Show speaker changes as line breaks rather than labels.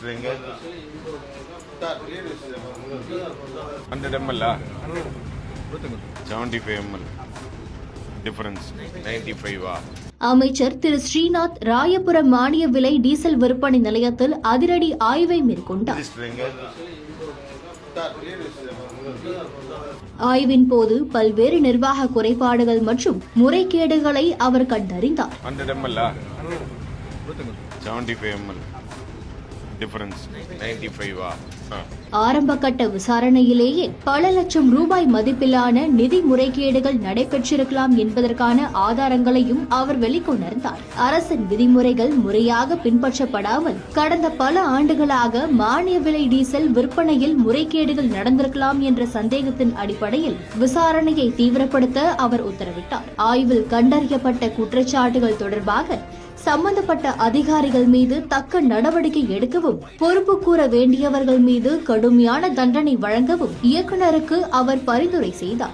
Register எங்க? 100 ml 75 ml difference 95
அமைச்சர் திரு ஸ்ரீநாத் ராயபுரம் மானிய விலை டீசல் விற்பனை நிலையத்தில் அதிரடி ஆய்வை மேற்கொண்டார்.
Register எங்க?
ஆய்வின் போது பல்வேறு நிர்வாக குறைபாடுகள் மற்றும் முறைகேடுகளை அவர் கண்டறிந்தார்.
100 ml 75 ml difference 95
ஆரம்ப கட்ட விசாரணையிலேயே பல லட்சம் ரூபாய் மதிப்பிலான நிதி முறைகேடுகள் நடைபெற்றிருக்கலாம் என்பதற்கான ஆதாரங்களையும் அவர் வெளிக்கொணர்ந்தார். அரசின் விதிமுறைகள் முறையாக பின்பற்றப்படாமல் கடந்த பல ஆண்டுகளாக மானிய விலை டீசல் விற்பனையில் முறைகேடுகள் நடந்திருக்கலாம் என்ற சந்தேகத்தின் அடிப்படையில் விசாரணையை தீவிரப்படுத்த அவர் உத்தரவிட்டார். ஆய்வில் கண்டறியப்பட்ட குற்றச்சாட்டுகள் தொடர்பாக சம்பந்தப்பட்ட அதிகாரிகள் மீது தக்க நடவடிக்கை எடுக்கவும் பொறுப்பு கூற வேண்டியவர்கள் மீது கடுமையான தண்டனை வழங்கவும் இயக்குநருக்கு அவர் பரிந்துரை செய்தார்.